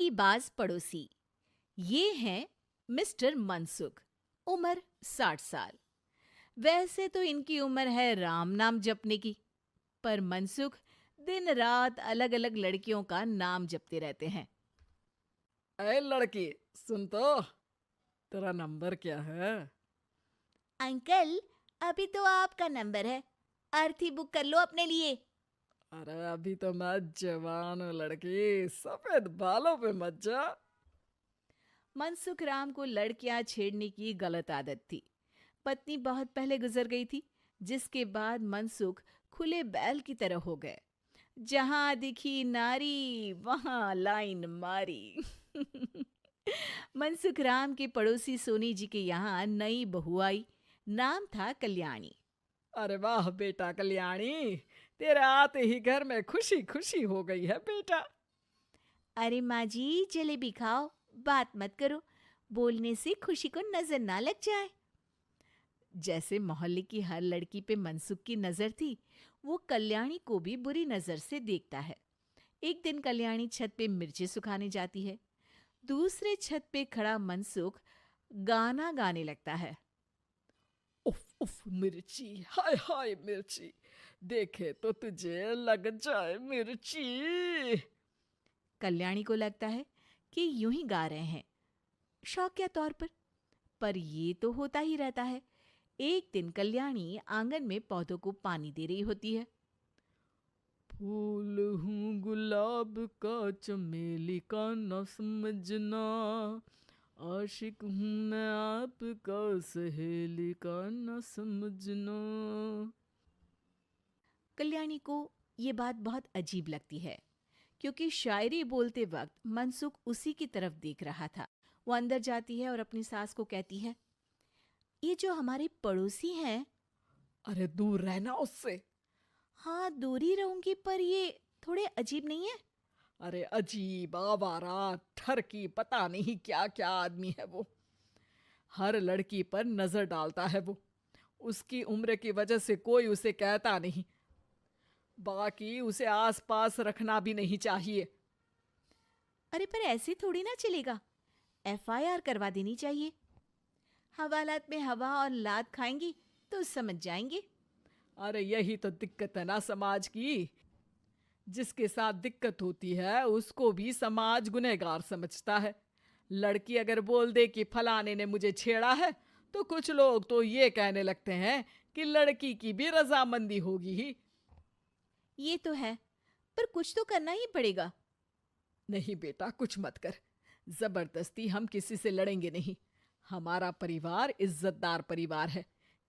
चालबाज पड़ोसी। ये हैं मिस्टर मनसुख। उम्र 60 साल। वैसे तो इनकी उम्र है राम नाम जपने की, पर मनसुख दिन रात अलग अलग लड़कियों का नाम जपते रहते हैं। अरे लड़की, सुन तो, तेरा नंबर क्या है? अंकल, अभी तो आपका नंबर है। अर्थी बुक कर लो अपने लिए। अरे अभी तो मैं जवान हूँ लड़की, सफेद बालों पे मत जा। मनसुख राम को लड़कियां छेड़ने की गलत आदत थी। पत्नी बहुत पहले गुजर गई थी, जिसके बाद मनसुख खुले बैल की तरह हो गए। जहां दिखी नारी वहां लाइन मारी। मनसुख राम के पड़ोसी सोनी जी के यहाँ नई बहू आई। नाम था कल्याणी। अरे वाह बेटा कल्याणी, तेरे आते ही घर में खुशी खुशी हो गई है बेटा। अरे माँ जी, जलेबी खाओ, बात मत करो, बोलने से खुशी को नजर ना लग जाए। जैसे मोहल्ले की हर लड़की पे मनसुख की नजर थी, वो कल्याणी को भी बुरी नजर से देखता है। एक दिन कल्याणी छत पे मिर्ची सुखाने जाती है। दूसरे छत पे खड़ा मनसुख गाना गाने लगता है। उफ उफ मिर्ची, हाय हाय मिर्ची, देखे तो तुझे लग जाए मिर्ची। कल्याणी को लगता है कि यूं ही गा रहे हैं, शौकिया तौर पर ये तो होता ही रहता है। एक दिन कल्याणी आंगन में पौधों को पानी दे रही होती है। फूल हूँ गुलाब का, चमेली का न समझना, आशिक हूँ मैं आपका, सहेली का न समझना। कल्याणी को ये बात बहुत अजीब लगती है, क्योंकि शायरी बोलते वक्त मनसुख उसी की तरफ देख रहा था। वो अंदर जाती है और अपनी सास को कहती है, ये जो हमारे पड़ोसी हैं। अरे दूर रहना उससे। हाँ, दूर ही रहूंगी, पर ये थोड़े अजीब नहीं है? अरे अजीब, आवारा, ठरकी, पता नहीं क्या क्या आदमी है वो। हर लड़की पर नजर डालता है वो। उसकी उम्र की वजह से कोई उसे कहता नहीं। बाकी उसे आसपास रखना भी नहीं चाहिए। अरे पर ऐसे थोड़ी ना चलेगा, एफआईआर करवा देनी चाहिए। हवालात में हवा और लात खाएंगी तो समझ जाएंगे। अरे यही तो दिक्कत है ना समाज की। जिसके साथ दिक्कत होती है उसको भी समाज गुनहगार समझता है। लड़की अगर बोल दे कि फलाने ने मुझे छेड़ा है, तो कुछ लोग तो ये कहने लगते हैं कि लड़की की भी रजामंदी होगी ही। ये तो है, पर कुछ तो करना ही पड़ेगा। नहीं बेटा, कुछ मत कर। जबरदस्ती हम किसी से लड़ेंगे नहीं। हमारा परिवार इज्जतदार परिवार है।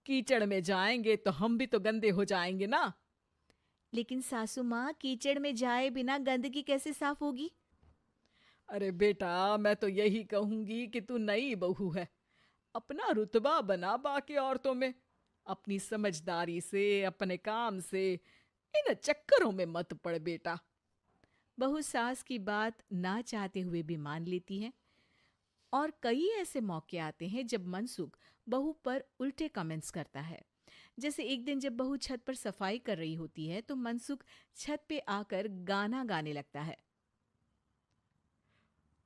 कीचड़ में जाएंगे तो हम भी तो गंदे हो जाएंगे ना। लेकिन सासू माँ, कीचड़ में जाए बिना गंदगी कैसे साफ होगी? अरे बेटा, मैं तो यही कहूंगी कि तू नई बहू है। अपना रुतबा बना बाकी औरतों में। अपनी समझदारी से, अपने काम से इन चक्करों में मत पड़ बेटा। बहू सास की बात ना चाहते हुए भी मान लेती है। और कई ऐसे मौके आते हैं जब मनसुख बहू पर उल्टे कमेंट्स करता है। जैसे एक दिन जब बहू छत पर सफाई कर रही होती है तो मनसुख छत पे आकर गाना गाने लगता है।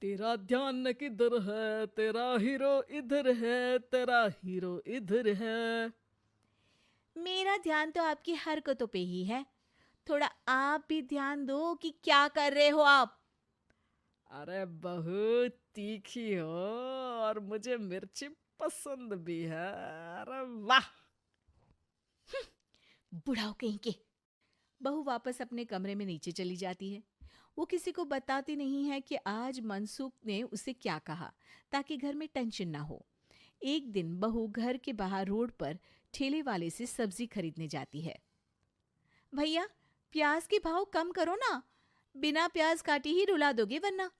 तेरा ध्यान किधर है, तेरा हीरो इधर है, तेरा हीरो इधर है। मेरा ध्यान तो आपकी हरकतों पे ही है। थोड़ा आप भी ध्यान दो कि क्या कर रहे हो आप। अरे बहुत तीखी हो और मुझे मिर्ची पसंद भी है। अरे वाह। बुढ़ाओ कहीं के। बहू वापस अपने कमरे में नीचे चली जाती है। वो किसी को बताती नहीं है कि आज मनसुख ने उसे क्या कहा, ताकि घर में टेंशन ना हो। एक दिन बहू घर के बाहर रोड पर ठेले वाले से सब्जी खरीदने जाती है। भैया, प्याज के भाव कम करो ना, बिना प्याज काटे ही रुला दोगे वरना।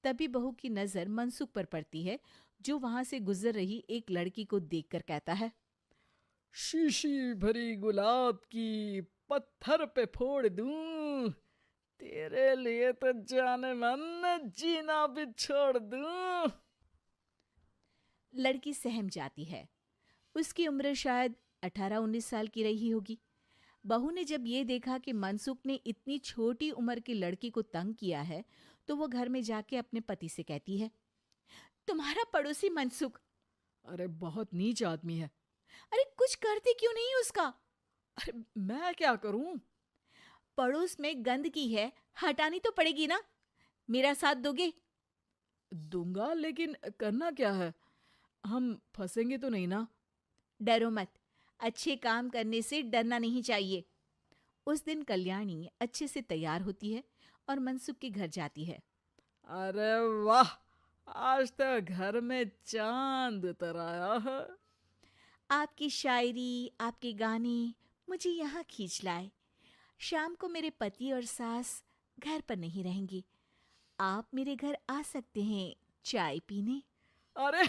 तभी बहू की नजर मनसुख पर पड़ती है, जो वहां से गुजर रही एक लड़की को देखकर कहता है, शीशी भरी गुलाब की, पत्थर पे फोड़ दूं, तेरे लिए तो जाने मन जीना भी छोड़ दूं। लड़की सहम जाती है। उसकी उम्र शायद 18-19 साल की रही होगी। बहू ने जब ये देखा कि मनसुख ने इतनी छोटी उम्र की लड़की को तंग किया है, तो वो घर में जाके अपने पति से कहती है, तुम्हारा पड़ोसी मनसुख, अरे बहुत नीच आदमी है। अरे कुछ करते क्यों नहीं उसका? अरे मैं क्या करूं? पड़ोस में गंदगी है, हटानी तो पड़ेगी ना। मेरा साथ दोगे? दूंगा, लेकिन करना क्या है? हम फंसेंगे तो नहीं ना? डरो मत, अच्छे काम करने से डरना नहीं चाहिए। उस दिन कल्याणी अच्छे से तैयार होती है और मनसुख के घर जाती है। अरे वाह, आज तो घर में चांद उतर आया है। आपकी शायरी, आपके गाने मुझे यहाँ खींच लाए। शाम को मेरे पति और सास घर पर नहीं रहेंगे, आप मेरे घर आ सकते हैं चाय पीने। अरे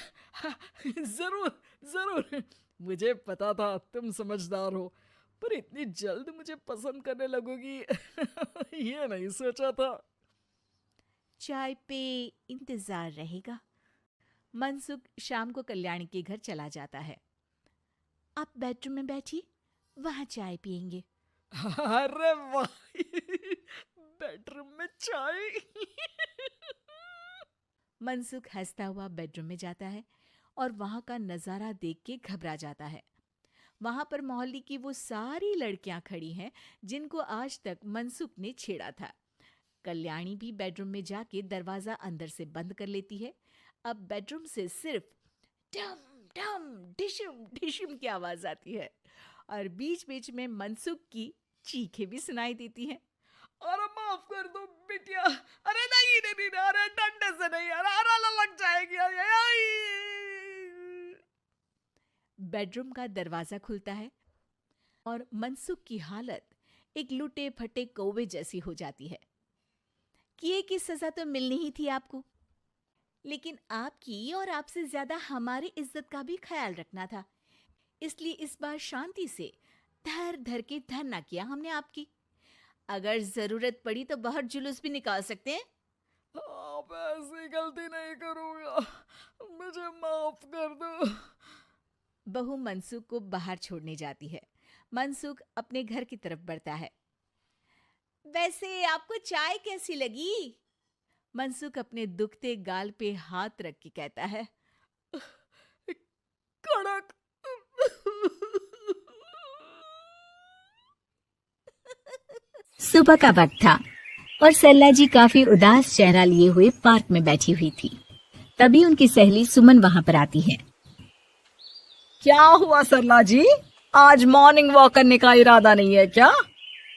जरूर जरूर, मुझे पता था तुम समझदार हो, पर इतनी जल्द मुझे पसंद करने लगोगी ये नहीं सोचा था। चाय पे इंतजार रहेगा। मनसुख शाम को कल्याणी के घर चला जाता है। आप बेडरूम में बैठिए, वहां चाय पियेंगे। अरे वाह बेडरूम में चाय मनसुख हंसता हुआ बेडरूम में जाता है और वहां का नजारा देख के घबरा जाता है। वहां पर मोहल्ले की वो सारी लड़कियां खड़ी हैं जिनको आज तक मनसुख ने छेड़ा था। कल्याणी भी बेडरूम में जाके दरवाजा अंदर से बंद कर लेती है। अब बेडरूम से सिर्फ डम डम डिशुम डिशुम की आवाज आती है और बीच बीच में मनसुख की चीखें भी सुनाई देती हैं। अरे माफ कर दो बिटिया, अरे नहीं नहीं नहीं, अरे डंडे से नहीं, अरे अरे लग जाएगी। बेडरूम का दरवाजा खुलता है और मनसुख की हालत एक लुटे फटे कौवे जैसी हो जाती है। किए की सजा तो मिलनी ही थी आपको, लेकिन आपकी और आपसे ज्यादा हमारी इज्जत का भी ख्याल रखना था, इसलिए इस बार शांति से धर धर के धरना किया हमने आपकी। अगर जरूरत पड़ी तो बाहर जुलूस भी निकाल सकते हैं। आप ऐसी गलती नहीं करूंगा, मुझे माफ कर दो। बहू मनसुख को बाहर छोड़ने जाती है। मनसुख अपने घर की तरफ बढ़ता है। वैसे आपको चाय कैसी लगी? मनसुख अपने दुखते गाल पे हाथ रख के कहता है, कड़क। सुबह का वक्त था और सरला जी काफी उदास चेहरा लिए हुए पार्क में बैठी हुई थी। तभी उनकी सहेली सुमन वहां पर आती है। क्या हुआ सरला जी, आज मॉर्निंग वॉक करने का इरादा नहीं है क्या?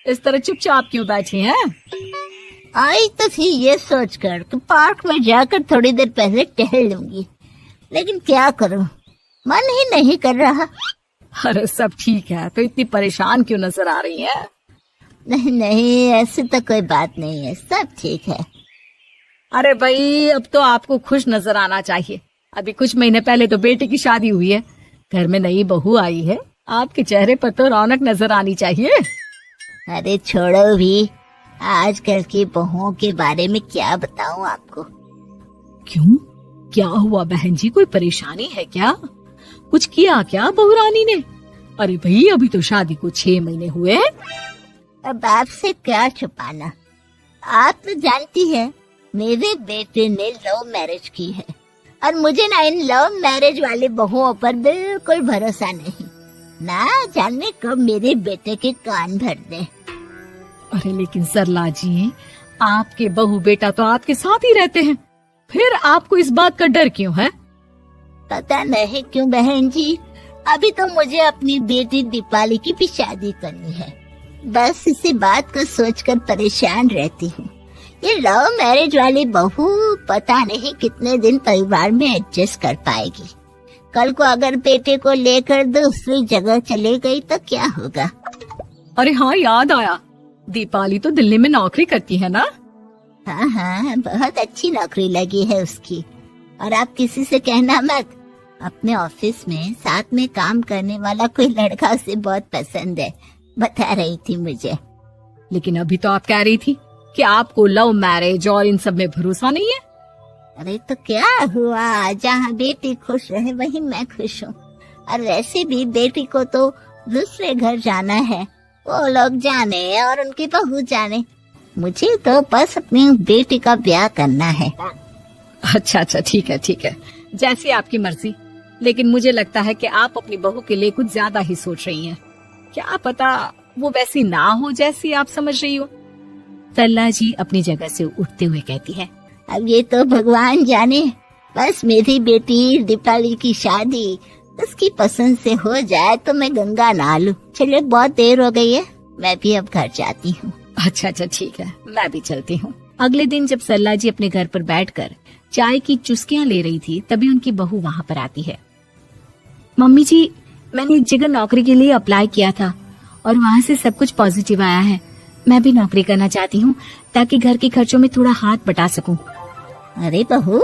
इस तरह चुपचाप क्यों बैठी हैं? आई तो थी ये सोचकर कि पार्क में जाकर थोड़ी देर पहले टहल लूंगी, लेकिन क्या करूं, मन ही नहीं कर रहा। अरे सब ठीक है, तो इतनी परेशान क्यों नजर आ रही है? नहीं नहीं, ऐसी तो कोई बात नहीं है, सब ठीक है। अरे भाई, अब तो आपको खुश नजर आना चाहिए। अभी कुछ महीने पहले तो बेटे की शादी हुई है, घर में नई बहू आई है, आपके चेहरे पर तो रौनक नजर आनी चाहिए। अरे छोड़ो भी, आजकल की बहुओं के बारे में क्या बताऊं आपको। क्यों, क्या हुआ बहन जी, कोई परेशानी है क्या? कुछ किया क्या बहू रानी ने? अरे भाई, अभी तो शादी को 6 महीने हुए। अब आपसे क्या छुपाना, आप तो जानती हैं मेरे बेटे ने लव मैरिज की है और मुझे ना इन लव मैरिज वाले बहुओं पर बिल्कुल भरोसा नहीं। ना जाने कब मेरे बेटे के कान भर दे। अरे लेकिन सरला जी, आपके बहू बेटा तो आपके साथ ही रहते हैं, फिर आपको इस बात का डर क्यों है? पता नहीं क्यों बहन जी, अभी तो मुझे अपनी बेटी दीपाली की भी शादी करनी है। बस इसी बात को सोचकर परेशान रहती हूँ। ये लव मैरिज वाली बहू पता नहीं कितने दिन परिवार में एडजस्ट कर पाएगी। कल को अगर बेटे को लेकर दूसरी जगह चले गई तो क्या होगा? अरे हाँ, याद आया, दीपाली तो दिल्ली में नौकरी करती है ना? हाँ हाँ, बहुत अच्छी नौकरी लगी है उसकी। और आप किसी से कहना मत, अपने ऑफिस में साथ में काम करने वाला कोई लड़का उसे बहुत पसंद है, बता रही थी मुझे। लेकिन अभी तो आप कह रही थी कि आपको लव मैरिज और इन सब में भरोसा नहीं है। अरे तो क्या हुआ, जहाँ बेटी खुश रहे वहीं मैं खुश हूँ। और वैसे भी बेटी को तो दूसरे घर जाना है, वो लोग जाने और उनकी बहू जाने। मुझे तो बस अपनी बेटी का ब्याह करना है। अच्छा ठीक है, जैसी आपकी मर्जी। लेकिन मुझे लगता है कि आप अपनी बहू के लिए कुछ ज्यादा ही सोच रही हैं। क्या पता वो वैसी ना हो जैसी आप समझ रही हो। सरला जी अपनी जगह से उठते हुए कहती है, अब ये तो भगवान जाने, बस मेरी बेटी दीपाली की शादी उसकी पसंद से हो जाए तो मैं गंगा नहा लूं। चलिए बहुत देर हो गई है, मैं भी अब घर जाती हूँ। अच्छा ठीक है, मैं भी चलती हूँ। अगले दिन जब सरला जी अपने घर पर बैठकर चाय की चुस्कियां ले रही थी, तभी उनकी बहू वहाँ पर आती है। मम्मी जी, मैंने एक जगह नौकरी के लिए अप्लाई किया था और वहाँ से सब कुछ पॉजिटिव आया है। मैं भी नौकरी करना चाहती हूँ ताकि घर के खर्चों में थोड़ा हाथ बटा सकूं। अरे बहू,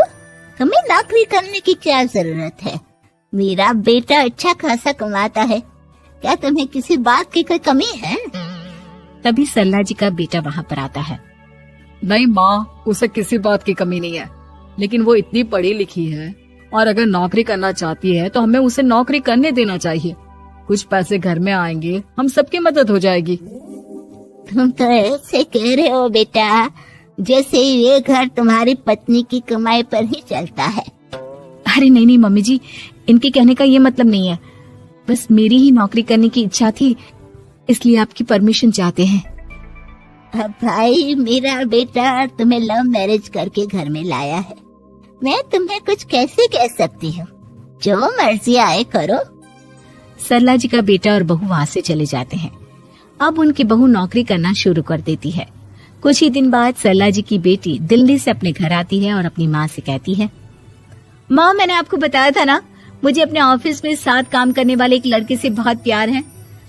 तुम्हें नौकरी करने की क्या जरूरत है? मेरा बेटा अच्छा खासा कमाता है, क्या तुम्हें किसी बात की कोई कमी है? तभी सरला जी का बेटा वहाँ पर आता है। नहीं माँ, उसे किसी बात की कमी नहीं है, लेकिन वो इतनी पढ़ी लिखी है और अगर नौकरी करना चाहती है तो हमें उसे नौकरी करने देना चाहिए। कुछ पैसे घर में आएंगे, हम सबकी मदद हो जाएगी। तुम तो ऐसे कह रहे हो बेटा जैसे ये घर तुम्हारी पत्नी की कमाई पर ही चलता है। अरे नहीं मम्मी जी, इनके कहने का ये मतलब नहीं है। बस मेरी ही नौकरी करने की इच्छा थी, इसलिए आपकी परमिशन चाहते हैं। अब भाई, मेरा बेटा तुम्हें लव मैरिज करके घर में लाया है, मैं तुम्हें कुछ कैसे कह सकती हूँ? जो मर्जी आए करो। सरला जी का बेटा और बहू वहाँ से चले जाते हैं। अब उनकी बहू नौकरी करना शुरू कर देती है। कुछ ही दिन बाद सरला जी की बेटी दिल्ली से अपने घर आती है और अपनी माँ से कहती है, माँ, मैंने आपको बताया था ना, मुझे अपने ऑफिस में साथ काम करने वाले एक लड़के से बहुत प्यार है।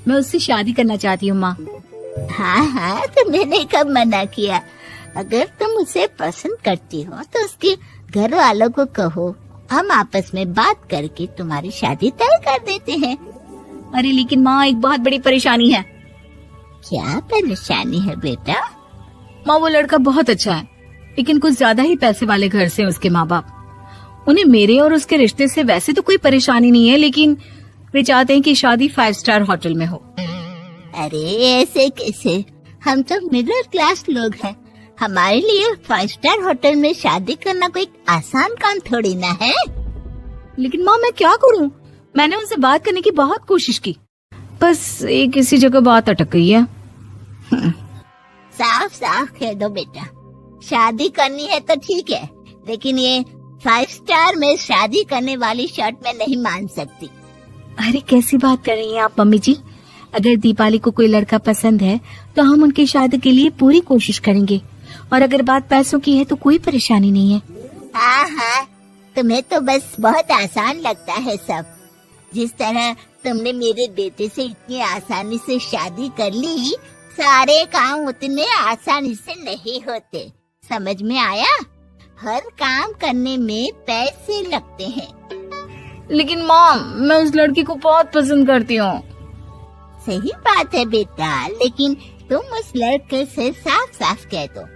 मैं उससे शादी करना चाहती हूँ माँ। हाँ, तो मैंने कब मना किया? अगर तुम उसे पसंद करती हो तो उसके घर वालों को कहो, हम आपस में बात करके तुम्हारी शादी तय कर देते हैं। अरे लेकिन माँ, एक बहुत बड़ी परेशानी है। क्या परेशानी है बेटा? माँ, वो लड़का बहुत अच्छा है, लेकिन कुछ ज्यादा ही पैसे वाले घर से उसके माँ बाप। उन्हें मेरे और उसके रिश्ते से वैसे तो कोई परेशानी नहीं है, लेकिन वे चाहते हैं कि शादी 5 स्टार होटल में हो। अरे ऐसे कैसे? हम तो मिडिल क्लास लोग हैं, हमारे लिए 5 स्टार होटल में शादी करना कोई आसान काम थोड़ी ना है। लेकिन माँ, मैं क्या करूँ? मैंने उनसे बात करने की बहुत कोशिश की, बस एक किसी जगह बात अटक गई है। साफ साफ कह दो बेटा, शादी करनी है तो ठीक है, लेकिन ये 5 स्टार में शादी करने वाली शर्त मैं नहीं मान सकती। अरे कैसी बात कर रही हैं आप मम्मी जी? अगर दीपाली को कोई लड़का पसंद है तो हम उनकी शादी के लिए पूरी कोशिश करेंगे, और अगर बात पैसों की है तो कोई परेशानी नहीं है। हाँ, तुम्हें तो बस बहुत आसान लगता है सब। जिस तरह तुमने मेरे बेटे से इतनी आसानी से शादी कर ली, सारे काम उतने आसानी से नहीं होते। समझ में आया? हर काम करने में पैसे लगते हैं। लेकिन माँ, मैं उस लड़की को बहुत पसंद करती हूँ। सही बात है बेटा, लेकिन तुम उस लड़के से साफ साफ कह दो,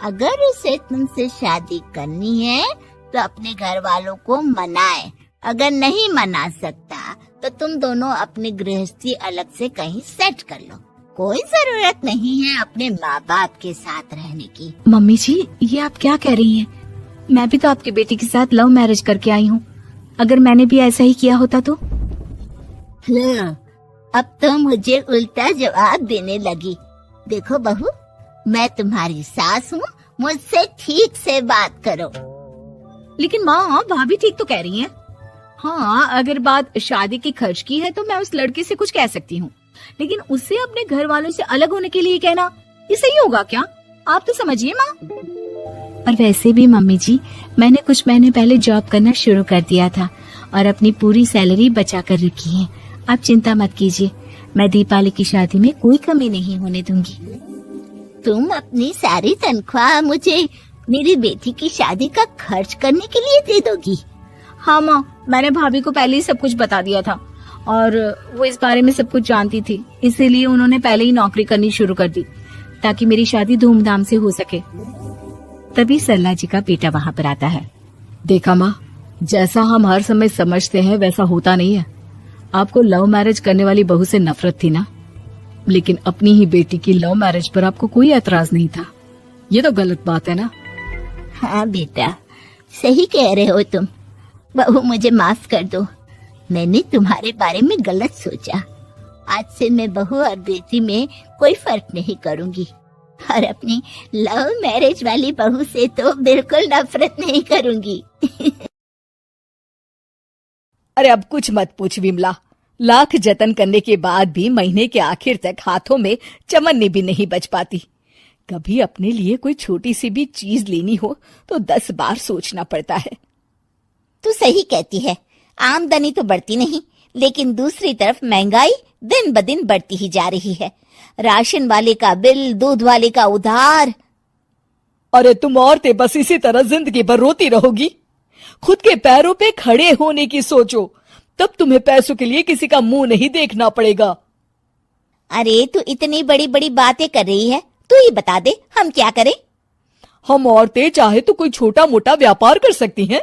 अगर उसे तुमसे शादी करनी है तो अपने घर वालों को मनाए। अगर नहीं मना सकता तो तुम दोनों अपनी गृहस्थी अलग से कहीं सेट कर लो। कोई जरूरत नहीं है अपने माँ बाप के साथ रहने की। मम्मी जी, ये आप क्या कह रही हैं? मैं भी तो आपकी बेटी के साथ लव मैरिज करके आई हूँ। अगर मैंने भी ऐसा ही किया होता तो? अब तो मुझे उल्टा जवाब देने लगी। देखो बहू, मैं तुम्हारी सास हूँ, मुझसे ठीक से बात करो। लेकिन माँ, भाभी ठीक तो कह रही हैं। हाँ, अगर बात शादी के खर्च की है तो मैं उस लड़के से कुछ कह सकती हूँ, लेकिन उससे अपने घर वालों से अलग होने के लिए कहना, ये सही होगा क्या? आप तो समझिए माँ। और वैसे भी मम्मी जी, मैंने कुछ महीने पहले जॉब करना शुरू कर दिया था और अपनी पूरी सैलरी बचा कर रखी है। आप चिंता मत कीजिए, मैं दीपाली की शादी में कोई कमी नहीं होने दूंगी। तुम अपनी सारी तनख्वाह मुझे मेरी बेटी की शादी का खर्च करने के लिए दे दोगी? हाँ माँ, मैंने भाभी को पहले ही सब कुछ बता दिया था और वो इस बारे में सब कुछ जानती थी, इसीलिए उन्होंने पहले ही नौकरी करनी शुरू कर दी ताकि मेरी शादी धूमधाम से हो सके। तभी सरला जी का बेटा वहाँ पर आता है। देखा माँ, जैसा हम हर समय समझते हैं वैसा होता नहीं है। आपको लव मैरिज करने वाली बहू से नफरत थी ना, लेकिन अपनी ही बेटी की लव मैरिज पर आपको कोई एतराज नहीं था। ये तो गलत बात है ना। हाँ बेटा, सही कह रहे हो तुम। बहू मुझे माफ कर दो, मैंने तुम्हारे बारे में गलत सोचा। आज से मैं बहू और बेटी में कोई फर्क नहीं करूंगी, और अपनी लव मैरिज वाली बहू से तो बिल्कुल नफरत नहीं करूंगी। अरे अब कुछ मत पूछ विमला, लाख जतन करने के बाद भी महीने के आखिर तक हाथों में चमन्नी भी नहीं बच पाती। कभी अपने लिए कोई छोटी सी भी चीज लेनी हो तो 10 बार सोचना पड़ता है। तू सही कहती है, आमदनी तो बढ़ती नहीं, लेकिन दूसरी तरफ महंगाई दिन ब दिन बढ़ती ही जा रही है। राशन वाले का बिल, दूध वाले का उधार। अरे तुम औरतें बस इसी तरह जिंदगी भर रोती रहोगी। खुद के पैरों पे खड़े होने की सोचो, तब तुम्हें पैसों के लिए किसी का मुंह नहीं देखना पड़ेगा। अरे तू इतनी बड़ी बड़ी बातें कर रही है, तू ही बता दे हम क्या करें। हम औरतें चाहे तो कोई छोटा मोटा व्यापार कर सकती हैं,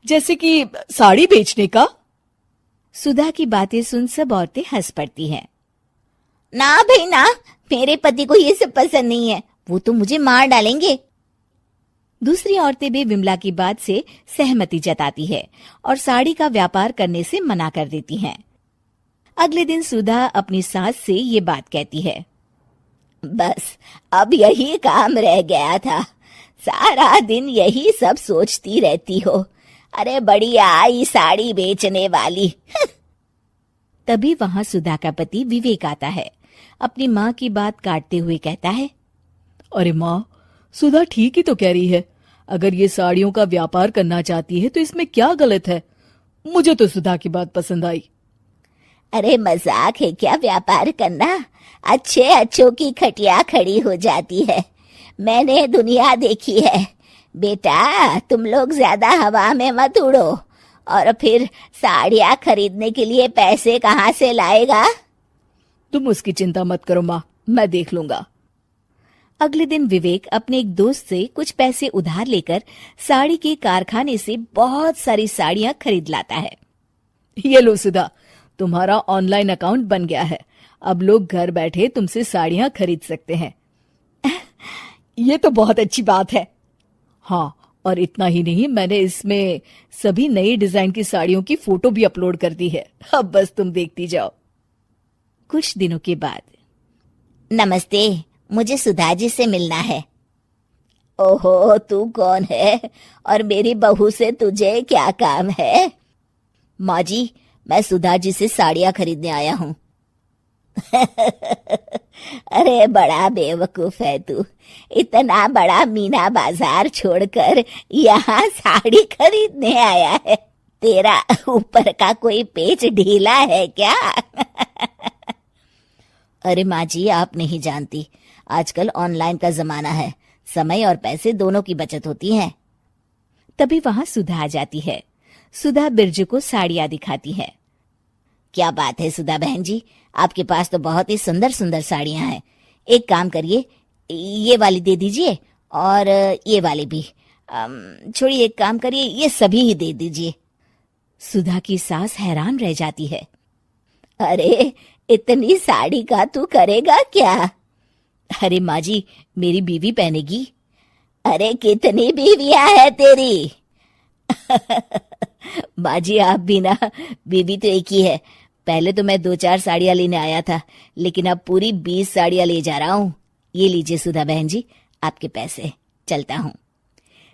जैसे कि साड़ी बेचने का। सुधा की बातें सुन सब औरतें हंस पड़ती हैं। ना भाई ना, मेरे पति को ये सब पसंद नहीं है, वो तो मुझे मार डालेंगे। दूसरी औरतें भी विमला की बात से सहमति जताती है और साड़ी का व्यापार करने से मना कर देती हैं। अगले दिन सुधा अपनी सास से ये बात कहती है। बस अब यही काम रह गया था, सारा दिन यही सब सोचती रहती हो। अरे बढ़िया आई साड़ी बेचने वाली। तभी वहां सुधा का पति विवेक आता है। अपनी माँ की बात काटते हुए कहता है, अरे माँ, सुधा ठीक ही तो कह रही है। अगर ये साड़ियों का व्यापार करना चाहती है तो इसमें क्या गलत है। मुझे तो सुधा की बात पसंद आई। अरे मजाक है क्या व्यापार करना? अच्छे अच्छों की खटिया खड़ी हो जाती है। मैंने दुनिया देखी है। बेटा तुम लोग ज्यादा हवा में मत उड़ो, और फिर साड़ियाँ खरीदने के लिए पैसे कहाँ से लाएगा? तुम उसकी चिंता मत करो माँ, मैं देख लूंगा। अगले दिन विवेक अपने एक दोस्त से कुछ पैसे उधार लेकर साड़ी के कारखाने से बहुत सारी साड़ियाँ खरीद लाता है। ये लो सुधा, तुम्हारा ऑनलाइन अकाउंट बन गया है। अब लोग घर बैठे तुमसे साड़ियाँ खरीद सकते हैं। ये तो बहुत अच्छी बात है। हाँ, और इतना ही नहीं, मैंने इसमें सभी नई डिजाइन की साड़ियों की फोटो भी अपलोड कर दी है। अब बस तुम देखती जाओ। कुछ दिनों के बाद। नमस्ते, मुझे सुधा जी से मिलना है। ओहो, तू कौन है और मेरी बहू से तुझे क्या काम है? माँ जी, मैं सुधा जी से साड़ियाँ खरीदने आया हूँ। अरे बड़ा बेवकूफ है तू, इतना बड़ा मीना बाजार छोड़कर यहाँ साड़ी खरीदने आया है। तेरा ऊपर का कोई पेच ढीला है क्या? अरे माँ जी, आप नहीं जानती, आजकल ऑनलाइन का जमाना है, समय और पैसे दोनों की बचत होती है। तभी वहां सुधा आ जाती है। सुधा बिरजू को साड़ियाँ दिखाती है। क्या बात है सुधा बहन जी, आपके पास तो बहुत ही सुंदर सुंदर साड़ियाँ हैं। एक काम करिए, ये वाली दे दीजिए और ये वाली भी। छोड़िए, एक काम करिए, ये सभी ही दे दीजिए। सुधा की सास हैरान रह जाती है। अरे इतनी साड़ी का तू करेगा क्या? अरे माँ जी, मेरी बीवी पहनेगी। अरे कितनी बीवियां है तेरी? माँ जी, आप भी ना, बीवी तो एक ही है। पहले तो मैं 2-4 साड़ियाँ लेने आया था, लेकिन अब पूरी 20 साड़ियाँ ले जा रहा हूँ। ये लीजिए सुधा बहन जी, आपके पैसे, चलता हूँ।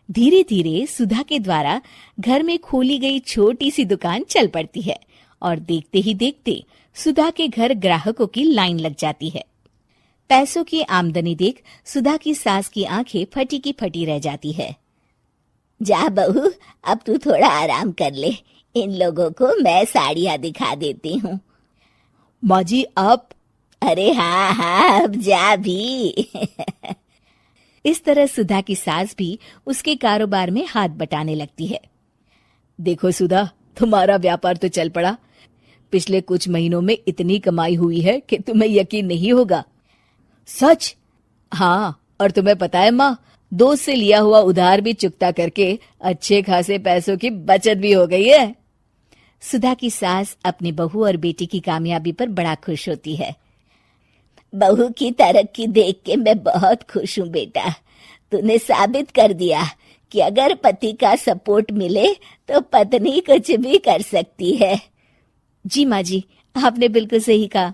धीरे धीरे सुधा के द्वारा घर में खोली गई छोटी सी दुकान चल पड़ती है और देखते ही देखते सुधा के घर ग्राहकों की लाइन लग जाती है। पैसों की आमदनी देख सुधा की सास की आंखें फटी की फटी रह जाती है। जा बहू, अब तू थोड़ा आराम कर ले, इन लोगों को मैं साड़ियाँ दिखा देती हूँ। माँ जी आप? अरे हाँ हाँ, अब जा भी। इस तरह सुधा की सास भी उसके कारोबार में हाथ बटाने लगती है। देखो सुधा, तुम्हारा व्यापार तो चल पड़ा। पिछले कुछ महीनों में इतनी कमाई हुई है कि तुम्हें यकीन नहीं होगा। सच? हाँ, और तुम्हें पता है माँ, दोस्त से लिया हुआ उधार भी चुकता करके अच्छे खासे पैसों की बचत भी हो गई है। सुधा की सास अपनी बहू और बेटी की कामयाबी पर बड़ा खुश होती है। बहू की तरक्की देख के मैं बहुत खुश हूँ बेटा। तूने साबित कर दिया कि अगर पति का सपोर्ट मिले तो पत्नी कुछ भी कर सकती है। जी माँ जी, आपने बिल्कुल सही कहा।